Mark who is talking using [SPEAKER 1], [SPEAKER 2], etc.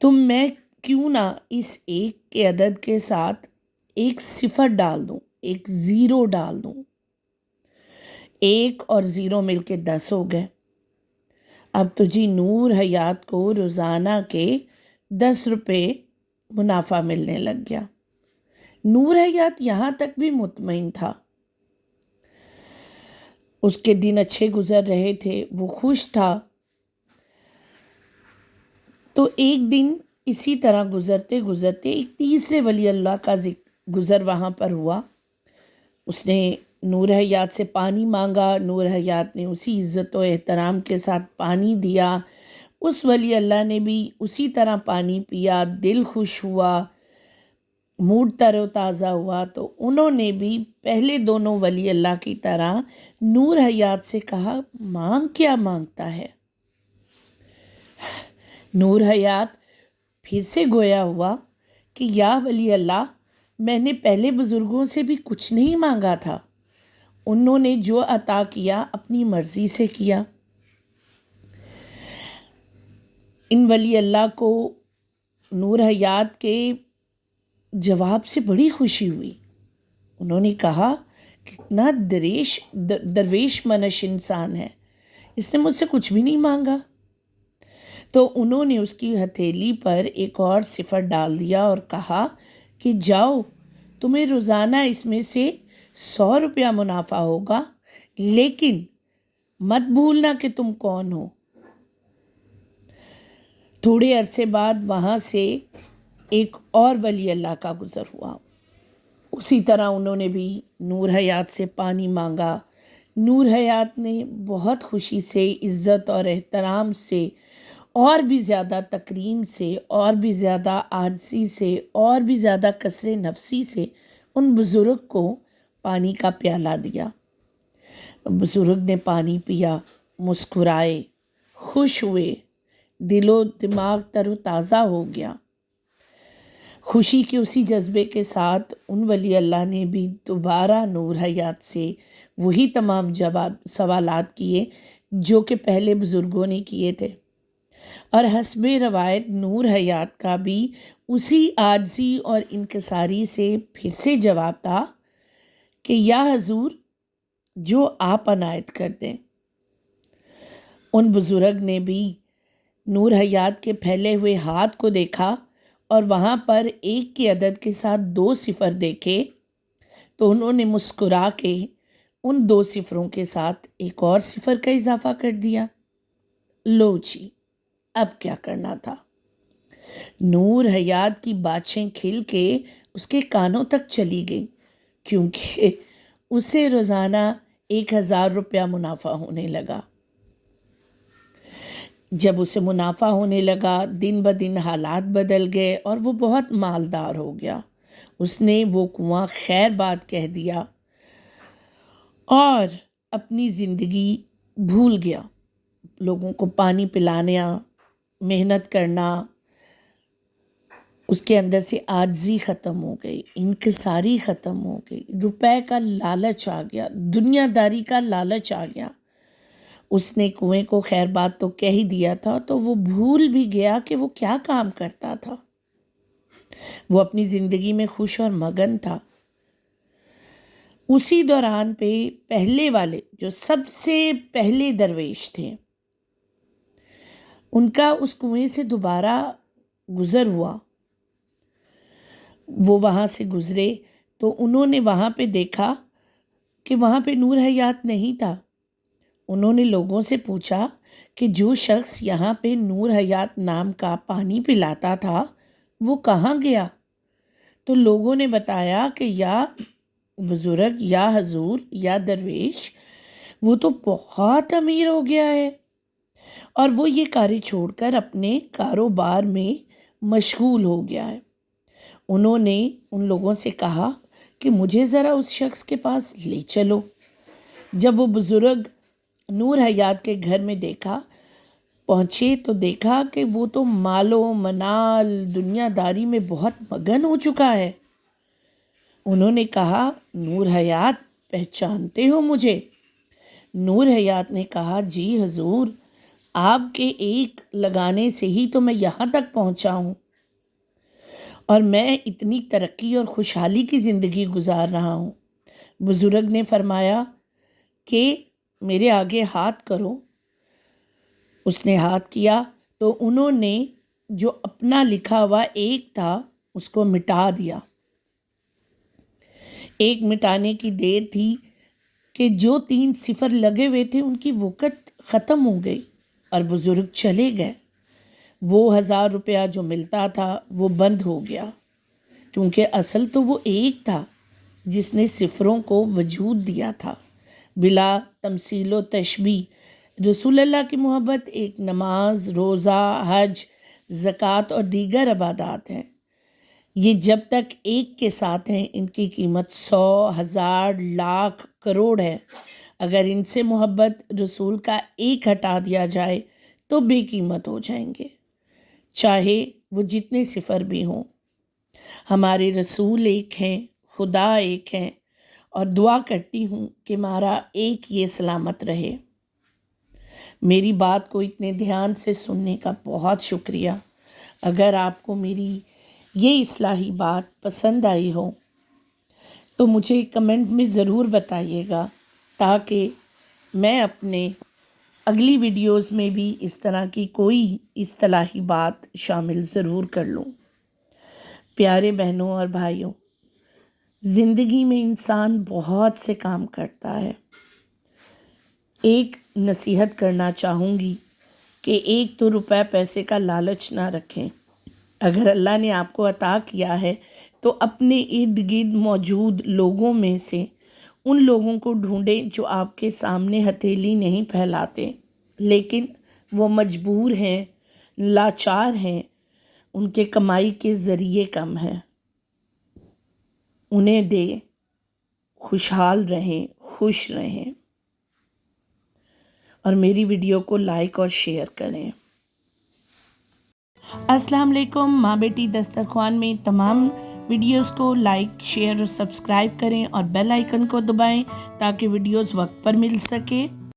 [SPEAKER 1] تو میں کیوں نہ اس ایک کے عدد کے ساتھ ایک صفر ڈال دوں، ایک زیرو ڈال دوں۔ 1 اور 0 مل کے 10 ہو گئے۔ اب تو جی نور حیات کو روزانہ کے 10 روپے منافع ملنے لگ گیا۔ نور حیات یہاں تک بھی مطمئن تھا، اس کے دن اچھے گزر رہے تھے، وہ خوش تھا۔ تو ایک دن اسی طرح گزرتے گزرتے ایک تیسرے ولی اللہ کا گزر وہاں پر ہوا۔ اس نے نور حیات سے پانی مانگا، نور حیات نے اسی عزت و احترام کے ساتھ پانی دیا۔ اس ولی اللہ نے بھی اسی طرح پانی پیا، دل خوش ہوا، موڈ تر و تازہ ہوا۔ تو انہوں نے بھی پہلے دونوں ولی اللہ کی طرح نور حیات سے کہا، مانگ کیا مانگتا ہے؟ نور حیات پھر سے گویا ہوا کہ یا ولی اللہ، میں نے پہلے بزرگوں سے بھی کچھ نہیں مانگا تھا، انہوں نے جو عطا کیا اپنی مرضی سے کیا۔ ان ولی اللہ کو نور حیات کے جواب سے بڑی خوشی ہوئی۔ انہوں نے کہا، کتنا درویش منش انسان ہے، اس نے مجھ سے کچھ بھی نہیں مانگا۔ تو انہوں نے اس کی ہتھیلی پر ایک اور صفر ڈال دیا اور کہا کہ جاؤ، تمہیں روزانہ اس میں سے 100 روپیہ منافع ہوگا، لیکن مت بھولنا کہ تم کون ہو۔ تھوڑے عرصے بعد وہاں سے ایک اور ولی اللہ کا گزر ہوا۔ اسی طرح انہوں نے بھی نور حیات سے پانی مانگا۔ نور حیات نے بہت خوشی سے، عزت اور احترام سے، اور بھی زیادہ تکریم سے، اور بھی زیادہ عاجزی سے، اور بھی زیادہ کسر نفسی سے ان بزرگ کو پانی کا پیالہ دیا۔ بزرگ نے پانی پیا، مسکرائے، خوش ہوئے، دل و دماغ تر و تازہ ہو گیا۔ خوشی کے اسی جذبے کے ساتھ ان ولی اللہ نے بھی دوبارہ نور حیات سے وہی تمام سوالات کیے جو کہ پہلے بزرگوں نے کیے تھے، اور حسب روایت نور حیات کا بھی اسی عاجزی اور انکساری سے پھر سے جواب تھا کہ یا حضور، جو آپ عنایت کر دیں۔ ان بزرگ نے بھی نور حیات کے پھیلے ہوئے ہاتھ کو دیکھا اور وہاں پر 1 کے عدد کے ساتھ 2 صفر دیکھے، تو انہوں نے مسکرا کے ان 2 صفروں کے ساتھ ایک اور صفر کا اضافہ کر دیا۔ لو جی، اب کیا کرنا تھا؟ نور حیات کی باتیں کھل کے اس کے کانوں تک چلی گئی، کیونکہ اسے روزانہ 1000 روپیہ منافع ہونے لگا۔ جب اسے منافع ہونے لگا، دن بدن حالات بدل گئے اور وہ بہت مالدار ہو گیا۔ اس نے وہ کنواں خیر باد کہہ دیا اور اپنی زندگی بھول گیا۔ لوگوں کو پانی پلانا، محنت کرنا، اس کے اندر سے عاجزی ختم ہو گئی، انکساری ختم ہو گئی، روپے کا لالچ آ گیا، دنیا داری کا لالچ آ گیا۔ اس نے کنویں کو خیر بات تو کہہ ہی دیا تھا، تو وہ بھول بھی گیا کہ وہ کیا کام کرتا تھا۔ وہ اپنی زندگی میں خوش اور مگن تھا۔ اسی دوران پہ پہلے والے جو سب سے پہلے درویش تھے، ان کا اس کنویں سے دوبارہ گزر ہوا۔ وہ وہاں سے گزرے تو انہوں نے وہاں پہ دیکھا کہ وہاں پہ نور حیات نہیں تھا۔ انہوں نے لوگوں سے پوچھا کہ جو شخص یہاں پہ نور حیات نام کا پانی پلاتا تھا وہ کہاں گیا؟ تو لوگوں نے بتایا کہ یا بزرگ، یا حضور، یا درویش، وہ تو بہت امیر ہو گیا ہے اور وہ یہ کاریں چھوڑ کر اپنے کاروبار میں مشغول ہو گیا ہے۔ انہوں نے ان لوگوں سے کہا کہ مجھے ذرا اس شخص کے پاس لے چلو۔ جب وہ بزرگ نور حیات کے گھر میں پہنچے تو دیکھا کہ وہ تو مال و منال، دنیا داری میں بہت مگن ہو چکا ہے۔ انہوں نے کہا، نور حیات، پہچانتے ہو مجھے؟ نور حیات نے کہا، جی حضور، آپ کے ایک لگانے سے ہی تو میں یہاں تک پہنچا ہوں، اور میں اتنی ترقی اور خوشحالی کی زندگی گزار رہا ہوں۔ بزرگ نے فرمایا کہ میرے آگے ہاتھ کرو۔ اس نے ہاتھ کیا تو انہوں نے جو اپنا لکھا ہوا ایک تھا اس کو مٹا دیا۔ ایک مٹانے کی دیر تھی کہ جو 3 صفر لگے ہوئے تھے ان کی وقت ختم ہو گئی اور بزرگ چلے گئے۔ وہ 1000 روپیہ جو ملتا تھا وہ بند ہو گیا، کیونکہ اصل تو وہ ایک تھا جس نے صفروں کو وجود دیا تھا۔ بلا تمثیل و تشبیہ رسول اللہ کی محبت ایک نماز، روزہ، حج، زکوٰۃ اور دیگر عبادات ہیں۔ یہ جب تک ایک کے ساتھ ہیں ان کی قیمت 100، 1000، لاکھ، کروڑ ہے۔ اگر ان سے محبت رسول کا ایک ہٹا دیا جائے تو بے قیمت ہو جائیں گے، چاہے وہ جتنے صفر بھی ہوں۔ ہمارے رسول ایک ہیں، خدا ایک ہیں، اور دعا کرتی ہوں کہ ہمارا ایک یہ سلامت رہے۔ میری بات کو اتنے دھیان سے سننے کا بہت شکریہ۔ اگر آپ کو میری یہ اصلاحی بات پسند آئی ہو تو مجھے کمنٹ میں ضرور بتائیے گا، تاکہ میں اپنے اگلی ویڈیوز میں بھی اس طرح کی کوئی اصطلاحی بات شامل ضرور کر لوں۔ پیارے بہنوں اور بھائیوں، زندگی میں انسان بہت سے کام کرتا ہے۔ ایک نصیحت کرنا چاہوں گی کہ ایک تو روپے پیسے کا لالچ نہ رکھیں۔ اگر اللہ نے آپ کو عطا کیا ہے تو اپنے ارد گرد موجود لوگوں میں سے ان لوگوں کو ڈھونڈیں جو آپ کے سامنے ہتھیلی نہیں پھیلاتے، لیکن وہ مجبور ہیں، لاچار ہیں، ان کے کمائی کے ذریعے کم ہیں۔ انہیں دیں، خوشحال رہیں، خوش رہیں، اور میری ویڈیو کو لائک اور شیئر کریں۔ السلام علیکم۔ ماں بیٹی دسترخوان میں تمام ویڈیوز کو لائک، شیئر اور سبسکرائب کریں، اور بیل آئیکن کو دبائیں تاکہ ویڈیوز وقت پر مل سکے۔